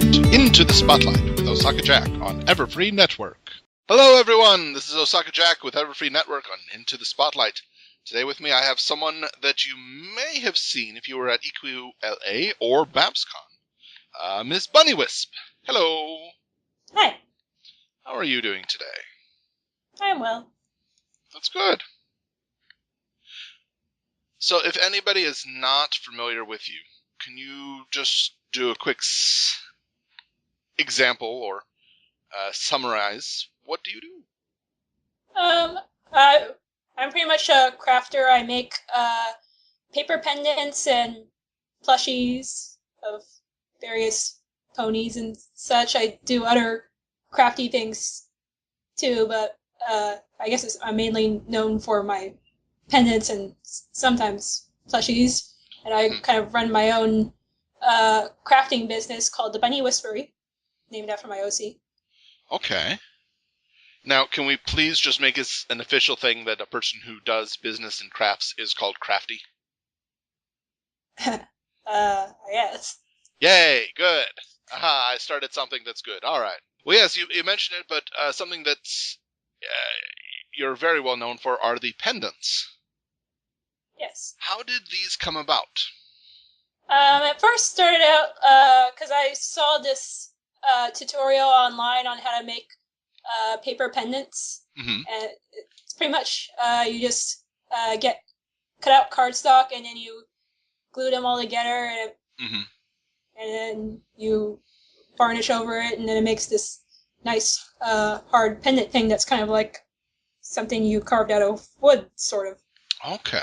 listening to Into the Spotlight with Osaka Jack on Everfree Network. Hello everyone, this is Osaka Jack with Everfree Network on Into the Spotlight. Today with me I have someone that you may have seen if you were at EQLA or BabsCon. Ms. Bunny Wisp. Hello. Hi. How are you doing today? I'm well. That's good. So if anybody is not familiar with you, can you just do a quick example or summarize? What do you do? I'm pretty much a crafter. I make paper pendants and plushies of various ponies and such. I do other crafty things too, but I guess I'm mainly known for my pendants and sometimes plushies. And I kind of run my own crafting business called the Bunny Whispery, named after my OC. Okay. Now, can we please just make this an official thing that a person who does business and crafts is called crafty? Yes. Yay, good. Aha, I started something that's good. All right. Well, yes, you mentioned it, but something that's you're very well known for are the pendants. Yes. How did these come about? It first started out because I saw this tutorial online on how to make paper pendants. Mm-hmm. And it's pretty much you just cut out cardstock and then you glue them all together and then you varnish over it and then it makes this nice hard pendant thing that's kind of like something you carved out of wood, sort of. Okay.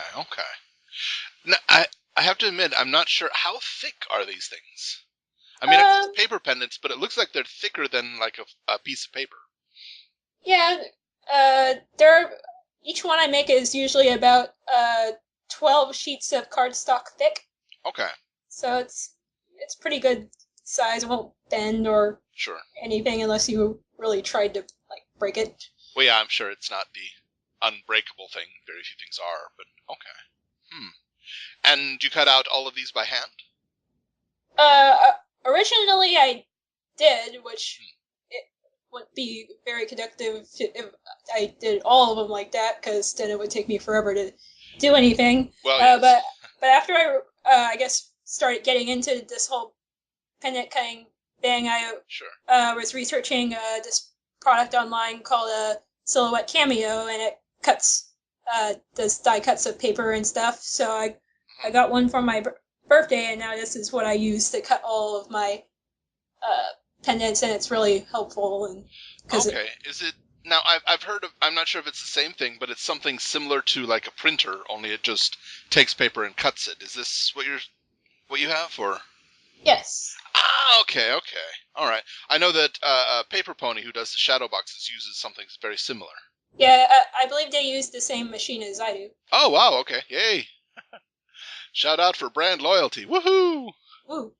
Now, I have to admit, I'm not sure how thick are these things. I mean, it's paper pendants, but it looks like they're thicker than like a piece of paper. Yeah, each one I make is usually about 12 sheets of cardstock thick. Okay. So it's pretty good size. It won't bend or anything unless you really tried to break it. Well, yeah, I'm sure it's not the unbreakable thing. Very few things are, but okay. And you cut out all of these by hand? Originally I did, which it wouldn't be very productive if I did all of them like that, because then it would take me forever to do anything. Well, yes. But after I guess started getting into this whole pendant cutting thing, I was researching this product online called a Silhouette Cameo, and it does die cuts of paper and stuff. So I got one for my birthday, and now this is what I use to cut all of my pendants, and it's really helpful. And is it now? I've heard of. I'm not sure if it's the same thing, but it's something similar to like a printer, only it just takes paper and cuts it. Is this what you have, or? Yes. Ah, okay. All right. I know that Paper Pony, who does the shadow boxes, uses something very similar. Yeah, I believe they use the same machine as I do. Oh, wow, okay. Yay. Shout out for brand loyalty. Woohoo! Woo.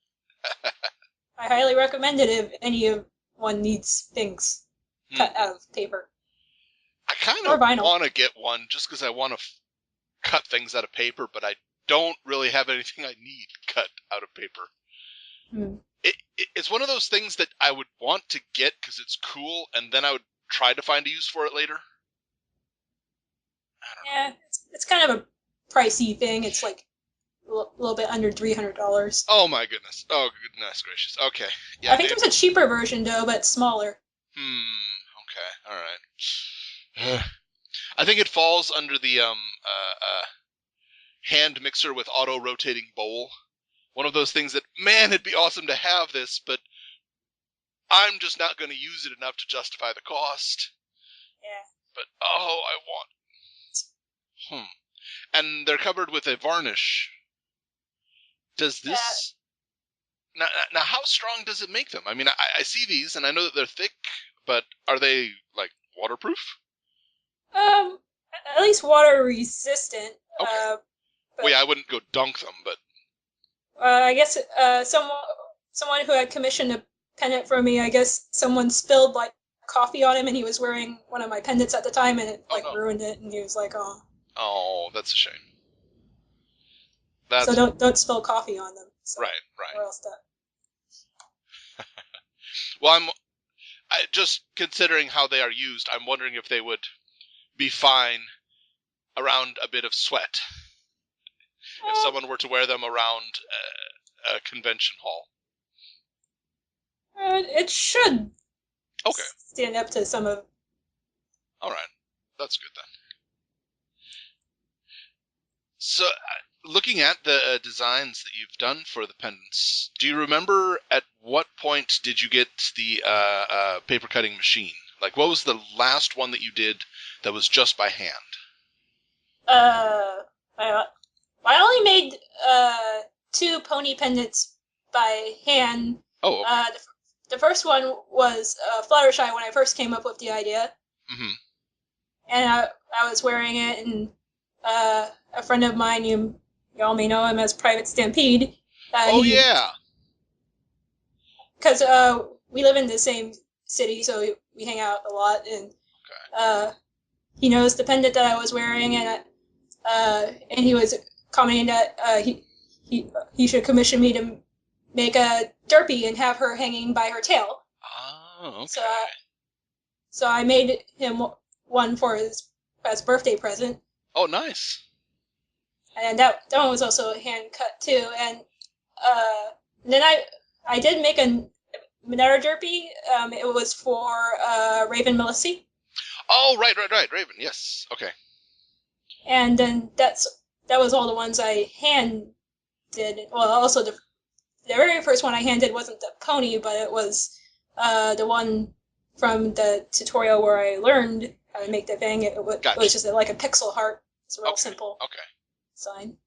I highly recommend it if anyone needs things cut out of paper. I kind of want to get one just because I want to cut things out of paper, but I don't really have anything I need cut out of paper. It's one of those things that I would want to get because it's cool, and then I would try to find a use for it later. I don't know. Yeah, it's kind of a pricey thing. It's like a little bit under $300. Oh my goodness. Oh goodness gracious. Okay. Yeah. I think there's a cheaper version though, but smaller. Okay. All right. I think it falls under the hand mixer with auto rotating bowl. One of those things that, man, it'd be awesome to have this, but I'm just not going to use it enough to justify the cost. Yeah. But I want. And they're covered with a varnish. Does this... Now, how strong does it make them? I mean, I see these, and I know that they're thick, but are they, like, waterproof? At least water resistant. Okay. Well, yeah, I wouldn't go dunk them, but... I guess someone who had commissioned a pendant for me, I guess someone spilled, like, coffee on him, and he was wearing one of my pendants at the time, and it, ruined it, and he was like, oh... Oh, that's a shame. So don't spill coffee on them. So, right. Or else that. Well, just considering how they are used, I'm wondering if they would be fine around a bit of sweat if someone were to wear them around a convention hall. It should Okay. stand up to some of... All right. That's good then. So, looking at the designs that you've done for the pendants, do you remember at what point did you get the paper cutting machine? Like, what was the last one that you did that was just by hand? I only made 2 pony pendants by hand. Oh, okay. The first one was Fluttershy when I first came up with the idea. Mm-hmm. And I was wearing it, and a friend of mine, you all may know him as Private Stampede. Yeah. Because we live in the same city, so we hang out a lot, and he knows the pendant that I was wearing, and he was commenting that he should commission me to make a Derpy and have her hanging by her tail. Oh, okay. So I made him one for his birthday present. Oh, nice. And that one was also hand cut too. And then I did make another Derpy. It was for Raven Melissi. Oh, right, Raven. Yes. Okay. And then that was all the ones I hand did. Well, also the very first one I hand did wasn't the pony, but it was the one from the tutorial where I learned how to make the thing. It was just like a pixel heart. It's a real simple sign.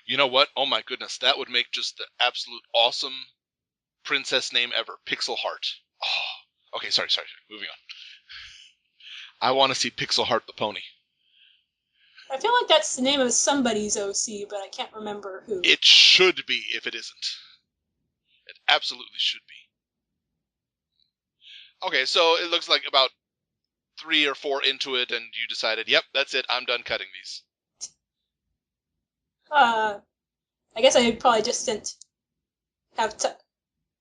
You know what? Oh my goodness, that would make just the absolute awesome princess name ever. Pixel Heart. Oh, okay, sorry. Moving on. I want to see Pixel Heart the pony. I feel like that's the name of somebody's OC, but I can't remember who. It should be if it isn't. It absolutely should be. Okay, so it looks like about 3 or 4 into it, and you decided, yep, that's it, I'm done cutting these. I guess I probably just didn't have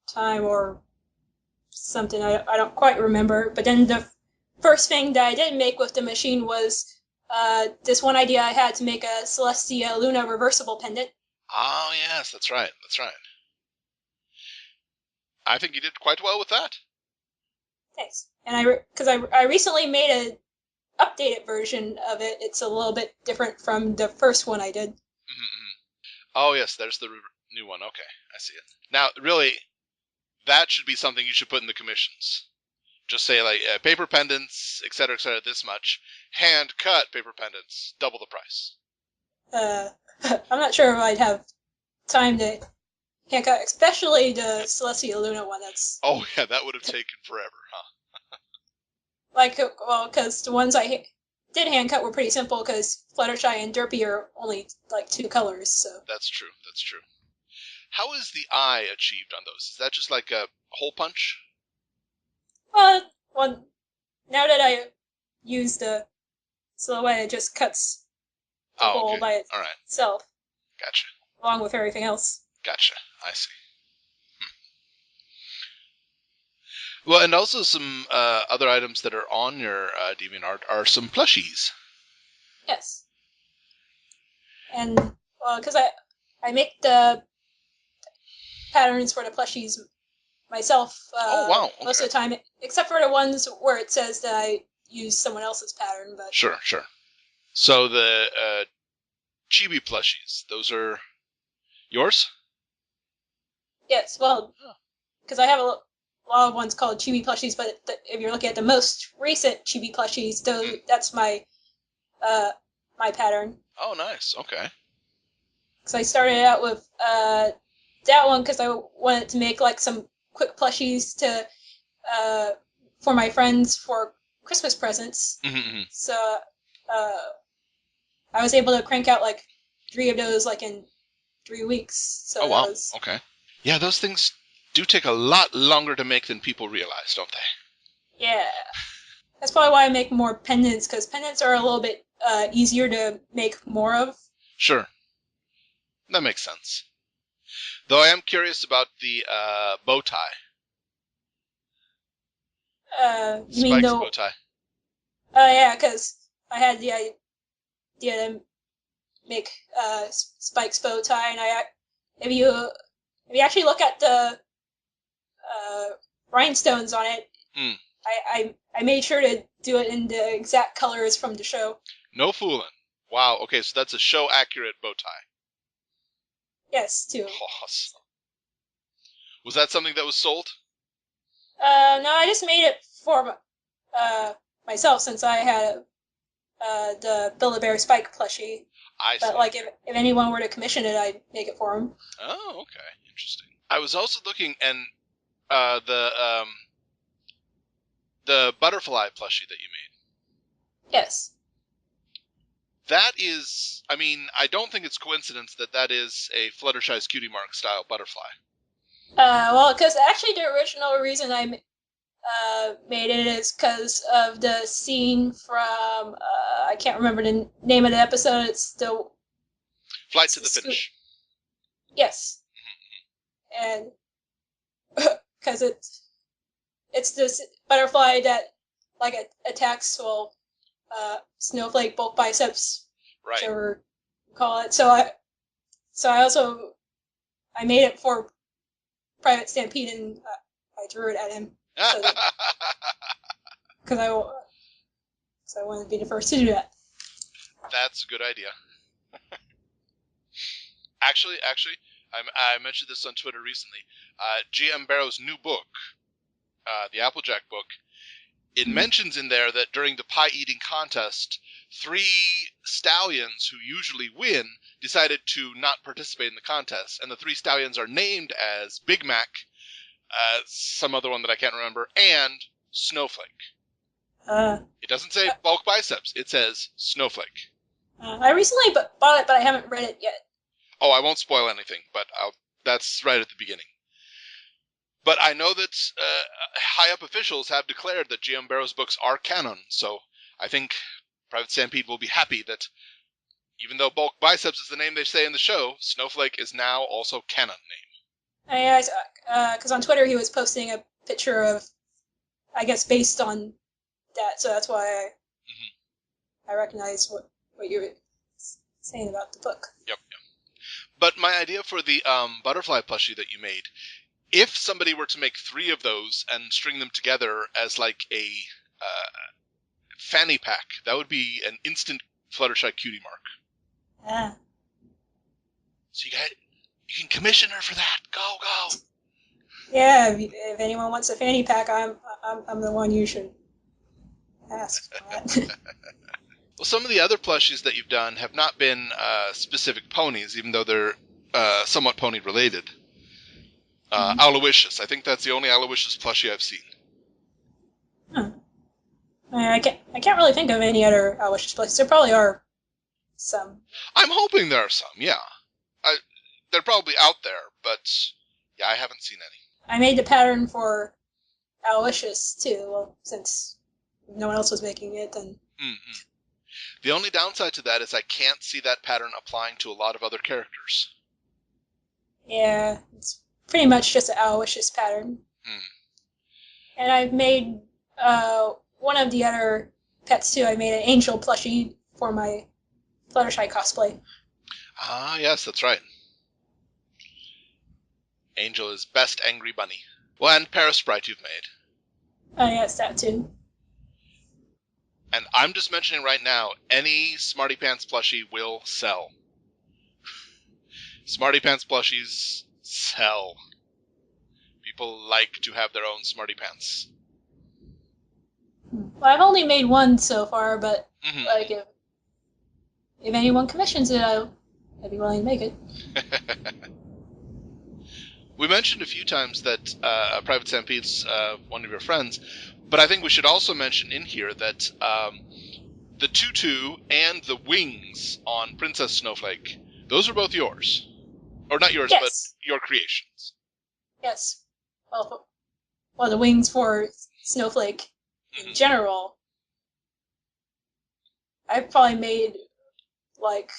time or something. I don't quite remember. But then the first thing that I did make with the machine was this one idea I had to make a Celestia Luna reversible pendant. Oh, yes, that's right. I think you did quite well with that. Thanks. And because I recently made an updated version of it. It's a little bit different from the first one I did. Mm-hmm. Oh, yes, there's the new one. Okay, I see it. Now, really, that should be something you should put in the commissions. Just say, like, paper pendants, etc., this much. Hand-cut paper pendants, double the price. I'm not sure if I'd have time to hand cut, especially the Celestia Luna one. Oh, yeah, that would have taken forever, huh? Because the ones I did hand cut were pretty simple, because Fluttershy and Derpy are only, 2 colors, so... That's true. How is the eye achieved on those? Is that just like a hole punch? Well, now that I use the silhouette, it just cuts the hole by itself. Gotcha. Along with everything else. Gotcha. I see. Well, and also some other items that are on your DeviantArt are some plushies. Yes. And, because I make the patterns for the plushies myself most of the time, except for the ones where it says that I use someone else's pattern. But Sure. So the chibi plushies, those are yours? Yes, well, because I have a lot of ones called chibi plushies, but if you're looking at the most recent chibi plushies, that's my my pattern. Oh, nice. Okay. Because I started out with that one because I wanted to make some quick plushies to for my friends for Christmas presents. Mm-hmm. So I was able to crank out 3 of those in 3 weeks. So wow. Okay. Yeah, those things do take a lot longer to make than people realize, don't they? Yeah. That's probably why I make more pendants, because pendants are a little bit easier to make more of. Sure. That makes sense. Though I am curious about the bow tie. You mean Spike's though? bow tie. Oh yeah, because I had the idea to make Spike's bow tie, and if you actually look at the rhinestones on it, Mm. I made sure to do it in the exact colors from the show. No fooling. Wow. Okay, so that's a show accurate bow tie. Yes, too. Awesome. Was that something that was sold? No, I just made it for myself since I had the Build-A-Bear Spike plushie. I see. But like, if anyone were to commission it, I'd make it for them. Oh, okay. Interesting. I was also looking, and the butterfly plushie that you made. Yes. That is, I mean, I don't think it's coincidence that is a Fluttershy's Cutie Mark style butterfly. Well, because actually the original reason I made it is because of the scene from I can't remember the name of the episode. It's the Flight to the Finish. Yes, and because it's this butterfly that like attacks snowflake bulk biceps, right? Whichever you call it. So I made it for Private Stampede, and I drew it at him because I wanted to be the first to do that. That's a good idea. Actually, I mentioned this on Twitter recently. G.M. Barrow's new book, the Applejack book, it mentions in there that during the pie eating contest, 3 stallions who usually win decided to not participate in the contest, and the 3 stallions are named as Big Mac, some other one that I can't remember, and Snowflake. It doesn't say bulk biceps; it says Snowflake. I recently bought it, but I haven't read it yet. Oh, I won't spoil anything, but that's right at the beginning. But I know that high-up officials have declared that G.M. Barrow's books are canon, so I think Private Stampede will be happy that even though Bulk Biceps is the name they say in the show, Snowflake is now also canon name. Because on Twitter he was posting a picture of, I guess, based on that, so that's why I recognize what you were saying about the book. Yep. But my idea for the butterfly plushie that you made, if somebody were to make 3 of those and string them together as like a fanny pack, that would be an instant Fluttershy Cutie Mark. Yeah. So you can commission her for that. Go. Yeah, if anyone wants a fanny pack, I'm the one you should ask for that. Well, some of the other plushies that you've done have not been specific ponies, even though they're somewhat pony related. Aloysius, I think that's the only Aloysius plushie I've seen. Huh. I can't really think of any other Aloysius plushies. There probably are some. I'm hoping there are some. Yeah, they're probably out there, but yeah, I haven't seen any. I made the pattern for Aloysius too. Well, since no one else was making it, then. Mm-hmm. The only downside to that is I can't see that pattern applying to a lot of other characters. Yeah, it's pretty much just an Aloysius pattern. And I've made one of the other pets too. I made an angel plushie for my Fluttershy cosplay. Ah, yes, that's right. Angel is best angry bunny. Well, and Parasprite you've made. Oh, yes, that too. And I'm just mentioning right now, any Smarty Pants plushie will sell. Smarty Pants plushies sell. People like to have their own Smarty Pants. Well, I've only made one so far, but like if anyone commissions it, I'd be willing to make it. We mentioned a few times that Private Stampede's one of your friends, but I think we should also mention in here that the tutu and the wings on Princess Snowflake, those are both yours. Or not yours, but your creations. Yes. Well, the wings for Snowflake in general, I've probably made like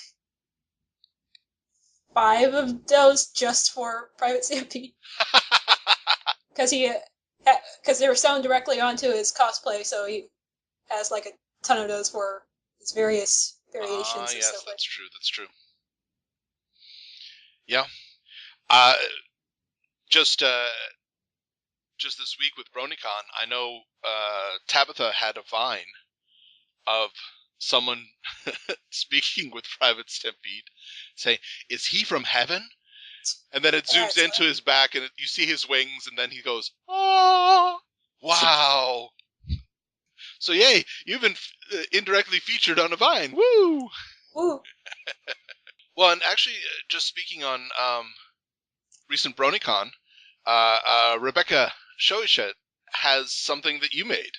5 of those just for Private Stampede. Because he because they were sewn directly onto his cosplay, so he has like a ton of those for his various variations and yes, stuff. that's true. That's true. Yeah. Uh, just this week with BronyCon, I know Tabitha had a Vine of someone speaking with Private Stampede, saying, "Is he from heaven?" And then it zooms into his back, and you see his wings, and then he goes, "Oh, wow!" So yay, you've been indirectly featured on a Vine. Woo! Woo! Well, and actually, just speaking on recent BronyCon, Rebecca Shoishet has something that you made.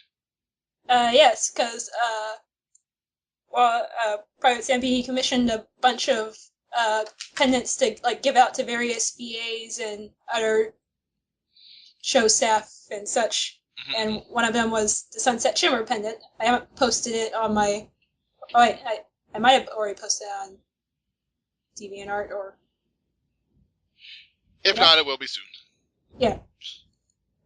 Yes, because Private Stampede commissioned a bunch of pendants to like give out to various VAs and other show staff and such. Mm-hmm. And one of them was the Sunset Shimmer pendant. I haven't posted it on my. Oh, wait, I might have already posted it on DeviantArt or. If not, it will be soon. Yeah.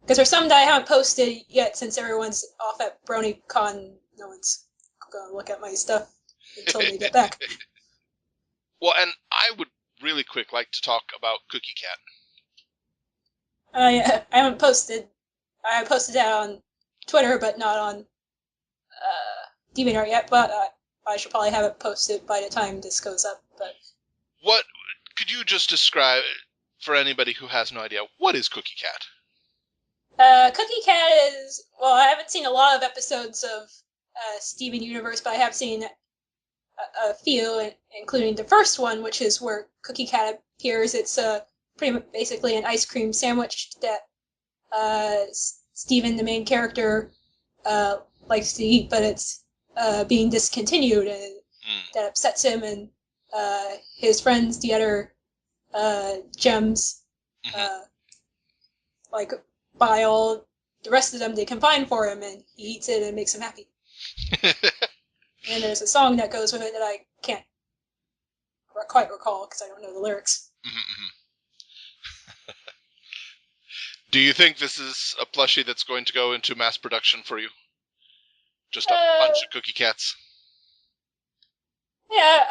Because there's some that I haven't posted yet since everyone's off at BronyCon. No one's going to look at my stuff until they get back. Well, and I would really quick like to talk about Cookie Cat. Yeah, I haven't posted. I posted that on Twitter, but not on DeviantArt yet. But I should probably have it posted by the time this goes up. But what could you just describe for anybody who has no idea? What is Cookie Cat? Cookie Cat is, well, I haven't seen a lot of episodes of Steven Universe, but I have seen a few, including the first one, which is where Cookie Cat appears. It's pretty much basically an ice cream sandwich that Steven, the main character, likes to eat, but it's being discontinued, and that upsets him, and his friends, the other gems, like buy all the rest of them they can find for him, and he eats it and it makes him happy. And there's a song that goes with it that I can't quite recall because I don't know the lyrics. Do you think this is a plushie that's going to go into mass production for you? Just a bunch of Cookie Cats? Yeah,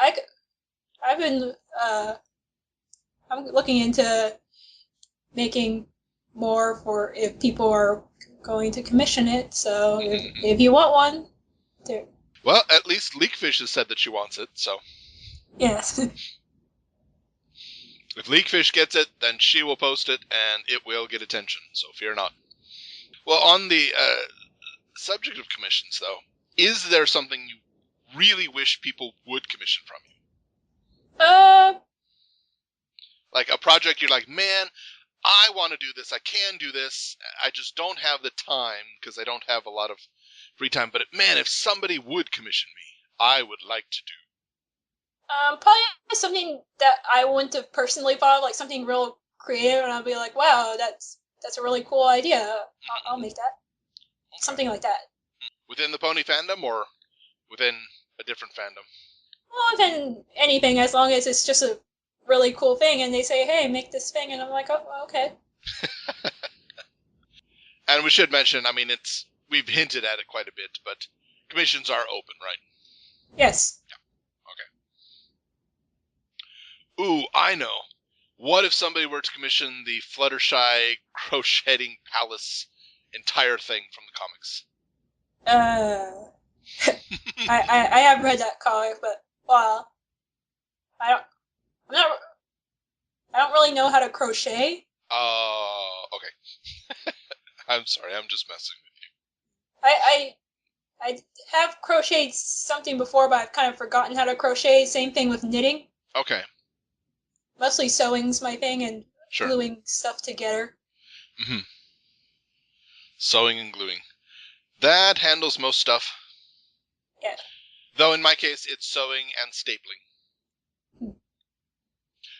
I've been I'm looking into making more for if people are going to commission it. So if you want one, there. Well, at least Leakfish has said that she wants it, so. Yes. If Leakfish gets it, then she will post it, and it will get attention, so fear not. Well, on the subject of commissions, though, is there something you really wish people would commission from you? Like a project you're like, man, I want to do this, I can do this, I just don't have the time, because I don't have a lot of free time, but man, if somebody would commission me, I would like to do. Probably something that I wouldn't have personally thought of, like something real creative, and I'll be like, wow, that's a really cool idea. I'll make that. Okay. Something like that. Within the pony fandom, or within a different fandom? Well, within anything, as long as it's just a really cool thing, and they say, hey, make this thing, and I'm like, oh, okay. And we should mention, I mean, we've hinted at it quite a bit, but commissions are open, right? Yes. Yeah. Okay. Ooh, I know. What if somebody were to commission the Fluttershy crocheting palace entire thing from the comics? I have read that comic, but well, I don't really know how to crochet. Okay. I'm sorry, I'm just messing with you. I have crocheted something before, but I've kind of forgotten how to crochet. Same thing with knitting. Okay. Mostly sewing's my thing, and gluing stuff together. Mm-hmm. Sewing and gluing. That handles most stuff. Yeah. Though in my case, it's sewing and stapling.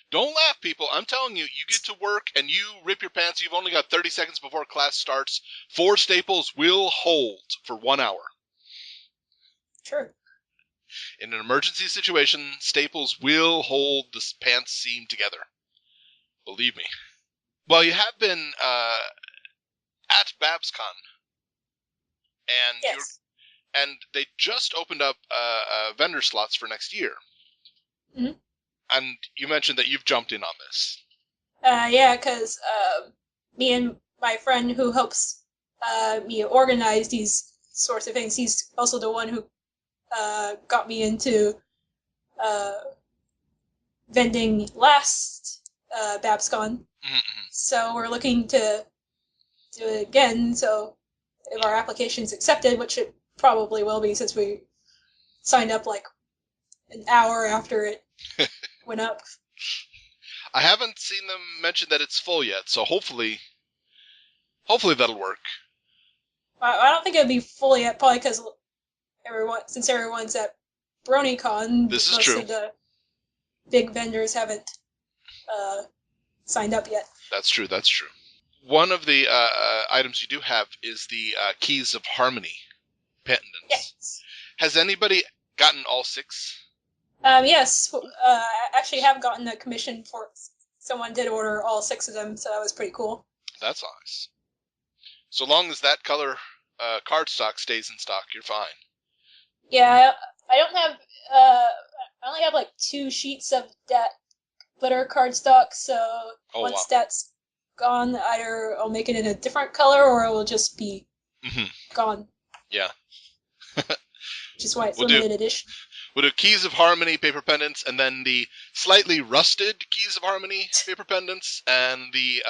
Don't laugh, people. I'm telling you, you get to work and you rip your pants. You've only got 30 seconds before class starts. 4 staples will hold for 1 hour. Sure. In an emergency situation, staples will hold the pants seam together. Believe me. Well, you have been at BabsCon, and Yes. and they just opened up vendor slots for next year. Mm-hmm. And you mentioned that you've jumped in on this. Yeah, because me and my friend who helps me organize these sorts of things, he's also the one who got me into vending last BabsCon. Mm-hmm. So we're looking to do it again. So if our application's accepted, which it probably will be since we signed up like an hour after it went up. I haven't seen them mention that it's full yet, so hopefully that'll work. I don't think it'll be full yet, probably because since everyone's at BronyCon, This is most true. of the big vendors haven't signed up yet. That's true. One of the items you do have is the Keys of Harmony pendants. Yes. Has anybody gotten all 6? Yes. I actually have gotten a commission for. Someone did order all 6 of them, so that was pretty cool. That's nice. So long as that color cardstock stays in stock, you're fine. Yeah, I don't have. I only have like 2 sheets of that glitter cardstock, so once that's gone, either I'll make it in a different color or it will just be gone. Yeah. Which is why it's limited edition. We'll do Keys of Harmony paper pendants, and then the slightly rusted Keys of Harmony paper pendants, and the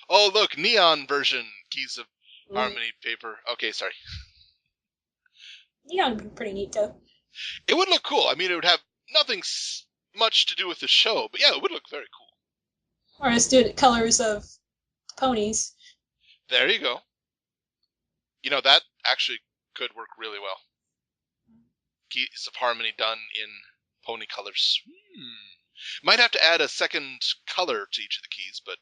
oh look, neon version Keys of Harmony paper. Okay, sorry. Neon would be pretty neat though. It would look cool. I mean, it would have nothing much to do with the show, but yeah, it would look very cool. Or just do the colors of ponies. There you go. You know, that actually could work really well. Keys of Harmony done in pony colors. Might have to add a second color to each of the keys, but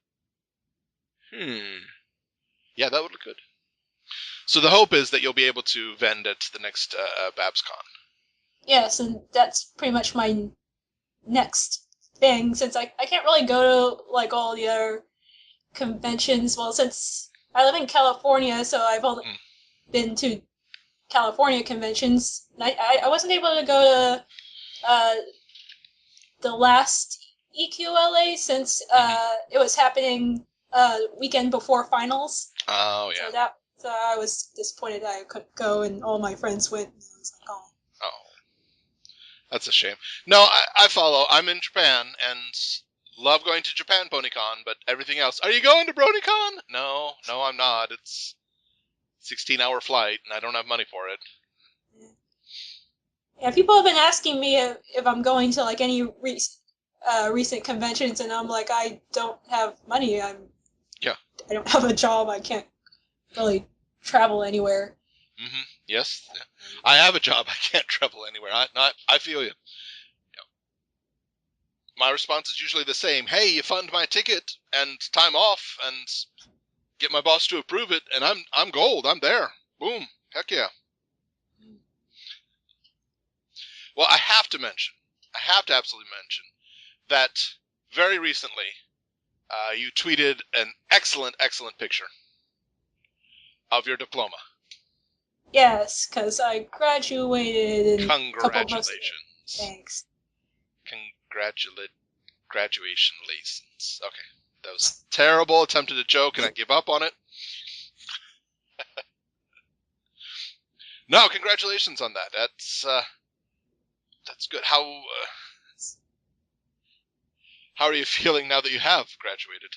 yeah, that would look good. So the hope is that you'll be able to vend at the next BabsCon. Yes, and that's pretty much my next thing, since I can't really go to like all the other conventions. Well, since I live in California, so I've only been to California conventions. I wasn't able to go to the last EQLA since it was happening weekend before finals. Oh yeah. So I was disappointed that I couldn't go, and all my friends went. And I was like, oh. That's a shame. No, I follow. I'm in Japan and love going to Japan PonyCon, but everything else. Are you going to BronyCon? No, I'm not. It's 16-hour flight, and I don't have money for it. Yeah, people have been asking me if I'm going to like any recent conventions, and I'm like, I don't have money. I don't have a job. I can't really travel anywhere. Yes, I have a job. I can't travel anywhere. I feel you. My response is usually the same. Hey, you fund my ticket and time off, and get my boss to approve it, and I'm gold. I'm there. Boom. Heck yeah. Well, I have to absolutely mention that very recently you tweeted an excellent picture of your diploma. Yes, because I graduated in Congratulations. Thanks. Graduation lessons. Okay. That was terrible. Attempted a joke, and I give up on it. No, congratulations on that. That's good. How are you feeling now that you have graduated?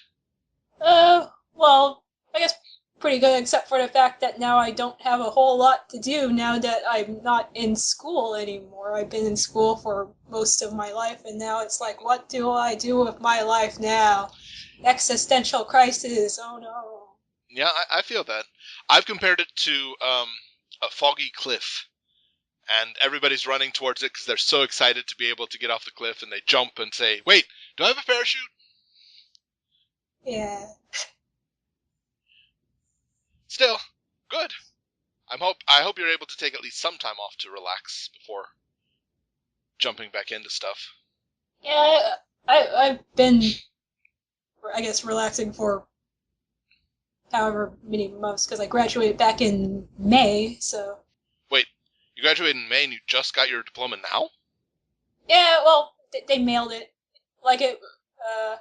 Well, I guess pretty good, except for the fact that now I don't have a whole lot to do now that I'm not in school anymore. I've been in school for most of my life, and now it's like, what do I do with my life now? Existential crisis. Oh no. Yeah, I feel that. I've compared it to a foggy cliff, and everybody's running towards it because they're so excited to be able to get off the cliff, and they jump and say, wait, do I have a parachute? Yeah. Still, good. I hope you're able to take at least some time off to relax before jumping back into stuff. Yeah, I've been, I guess, relaxing for however many months, because I graduated back in May, so... Wait, you graduated in May and you just got your diploma now? Yeah, well, they mailed it. Like,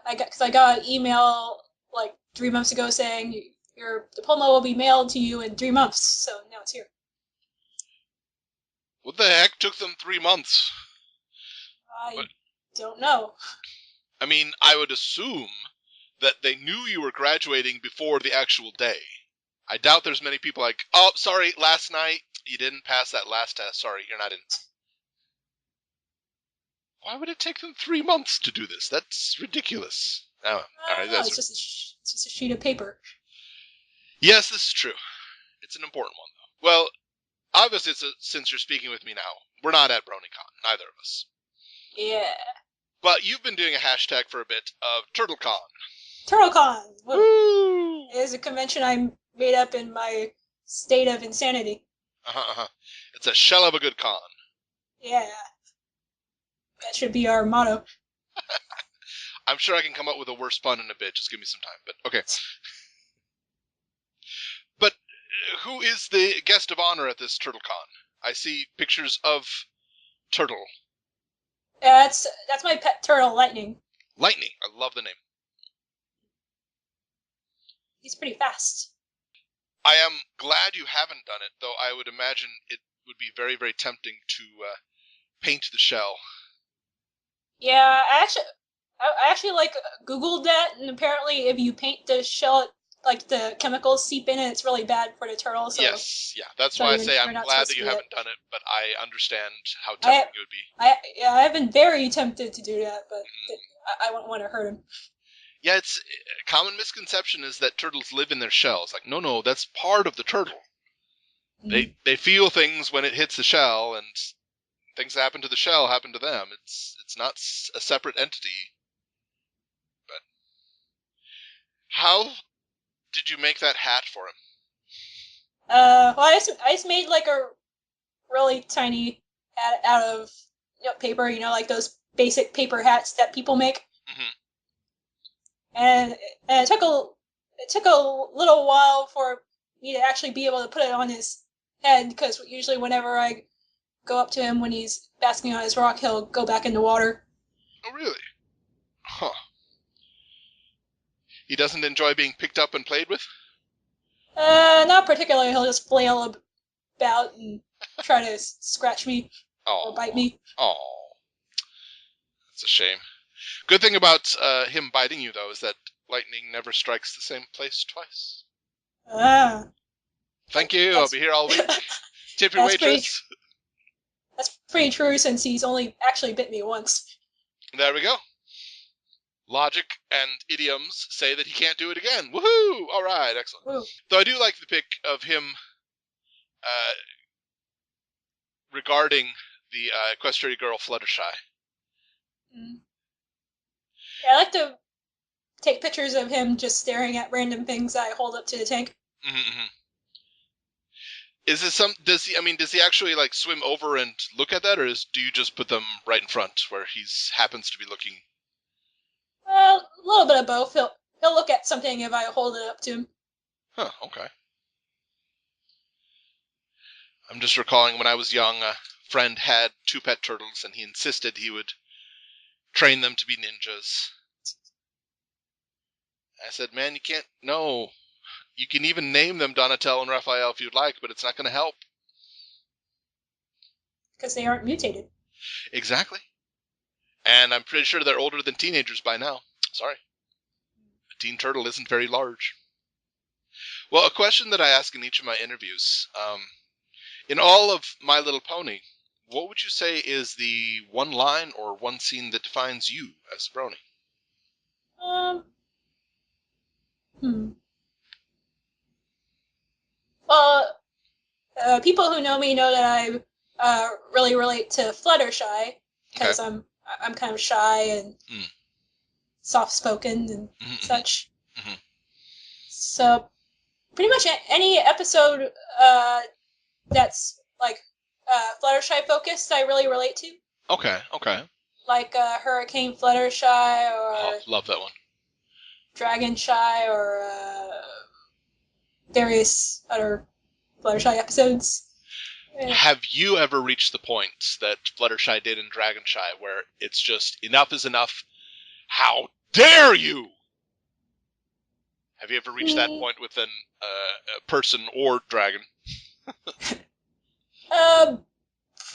I got an email, like, 3 months ago saying, your diploma will be mailed to you in 3 months, so now it's here. What the heck took them 3 months? I don't know. I mean, I would assume that they knew you were graduating before the actual day. I doubt there's many people like, oh, sorry, last night you didn't pass that last test. Sorry, you're not in. Why would it take them 3 months to do this? That's ridiculous. Oh, all right, No, it's just a sheet of paper. Yes, this is true. It's an important one, though. Well, obviously, since you're speaking with me now, we're not at BronyCon, neither of us. Yeah. But you've been doing a hashtag for a bit of TurtleCon. TurtleCon! Woo! It is a convention I made up in my state of insanity. It's a shell of a good con. Yeah. That should be our motto. I'm sure I can come up with a worse pun in a bit. Just give me some time. But okay. But who is the guest of honor at this TurtleCon? I see pictures of Turtle. Yeah, that's my pet turtle, Lightning. Lightning. I love the name. He's pretty fast. I am glad you haven't done it, though I would imagine it would be very, very tempting to paint the shell. Yeah, I actually like Googled that, and apparently if you paint the shell, like the chemicals seep in, and it's really bad for the turtle. So yes, yeah, that's why I say I'm glad that you haven't done it, but I understand how tempting it would be. I've been very tempted to do that, but I wouldn't want to hurt him. Yeah, it's a common misconception is that turtles live in their shells. Like, no, that's part of the turtle. Mm. They feel things when it hits the shell, and things that happen to the shell happen to them. It's not a separate entity. But how did you make that hat for him? Well, I just made like a really tiny hat out of paper. Like those basic paper hats that people make. Mm-hmm. And it took a little while for me to actually be able to put it on his head, because usually whenever I go up to him when he's basking on his rock, he'll go back in the water. Oh, really? Huh. He doesn't enjoy being picked up and played with? Not particularly. He'll just flail about and try to scratch me or bite me. Oh, that's a shame. Good thing about him biting you, though, is that lightning never strikes the same place twice. Thank you. I'll be here all week. Tip your waitress. That's pretty true, since he's only actually bit me once. There we go. Logic and idioms say that he can't do it again. Woohoo! All right, excellent. Woo. Though I do like the pic of him regarding the equestrian girl Fluttershy. Mm. Yeah, I like to take pictures of him just staring at random things I hold up to the tank. Mm-hmm. Is this does he actually like swim over and look at that, or do you just put them right in front where he happens to be looking? A little bit of both. He'll look at something if I hold it up to him. Huh, okay. I'm just recalling when I was young, a friend had 2 pet turtles, and he insisted he would train them to be ninjas. I said, man, you can't, no. You can even name them Donatello and Raphael if you'd like, but it's not going to help. Because they aren't mutated. Exactly. And I'm pretty sure they're older than teenagers by now. Sorry. A teen turtle isn't very large. Well, a question that I ask in each of my interviews, in all of My Little Pony, what would you say is the one line or one scene that defines you as Brony? Well, people who know me know that I really relate to Fluttershy, because I'm kind of shy and soft-spoken and such. Mm-hmm. So pretty much any episode that's like Fluttershy focused, I really relate to. Okay. Like Hurricane Fluttershy, or love that one. Dragon Shy, or various other Fluttershy episodes. Have you ever reached the point that Fluttershy did in Dragonshy where it's just enough is enough? How dare you? Have you ever reached that point with a person or dragon?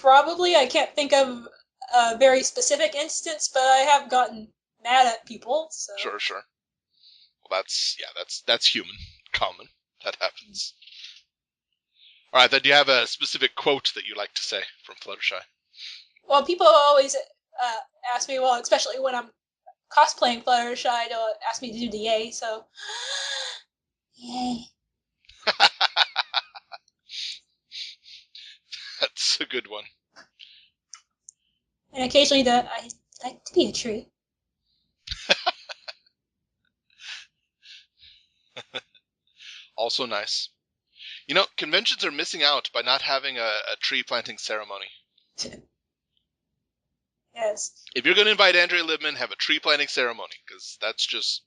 Probably. I can't think of a very specific instance, but I have gotten mad at people. So. Sure. Well, that's human, common. That happens. All right, then do you have a specific quote that you like to say from Fluttershy? Well, people always ask me, well, especially when I'm cosplaying Fluttershy, they'll ask me to do the yay, so... Yay. That's a good one. And occasionally I like to be a tree. Also nice. You know, conventions are missing out by not having a tree planting ceremony. Yes. If you're going to invite Andrea Libman, have a tree planting ceremony, because that's just...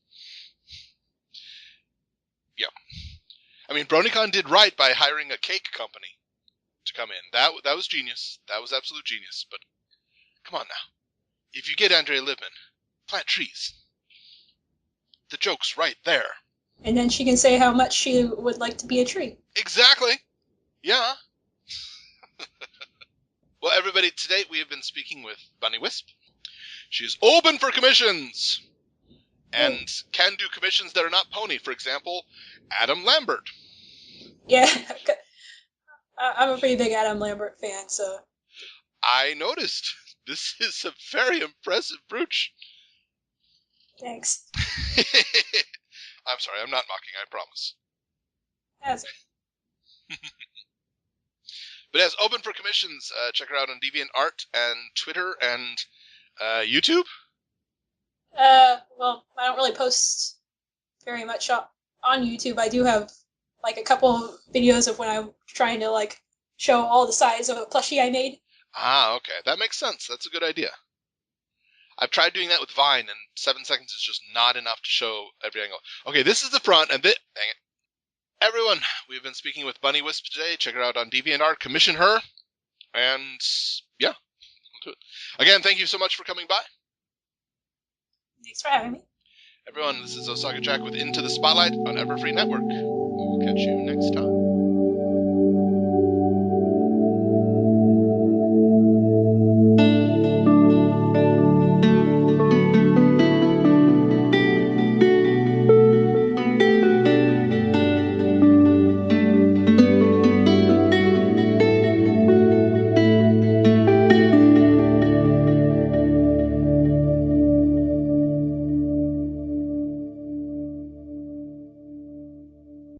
Yeah. I mean, BronyCon did right by hiring a cake company to come in. That was genius. That was absolute genius. But come on now. If you get Andrea Libman, plant trees. The joke's right there. And then she can say how much she would like to be a tree. Exactly. Yeah. Well, everybody, today we have been speaking with Bunny Wisp. She is open for commissions and can do commissions that are not pony. For example, Adam Lambert. Yeah. I'm a pretty big Adam Lambert fan, so... I noticed. This is a very impressive brooch. Thanks. I'm sorry, I'm not mocking, I promise. Yes. But as open for commissions, check her out on DeviantArt and Twitter and YouTube. Well, I don't really post very much on YouTube. I do have, like, a couple of videos of when I'm trying to, like, show all the size of a plushie I made. Ah, okay. That makes sense. That's a good idea. I've tried doing that with Vine, and 7 seconds is just not enough to show every angle. Okay, this is the front, and dang it. Everyone, we've been speaking with Bunny Wisp today. Check her out on DeviantArt. Commission her. And, yeah, we'll do it. Again, thank you so much for coming by. Thanks for having me. Everyone, this is Osaka Jack with Into the Spotlight on Everfree Network. We'll catch you next time.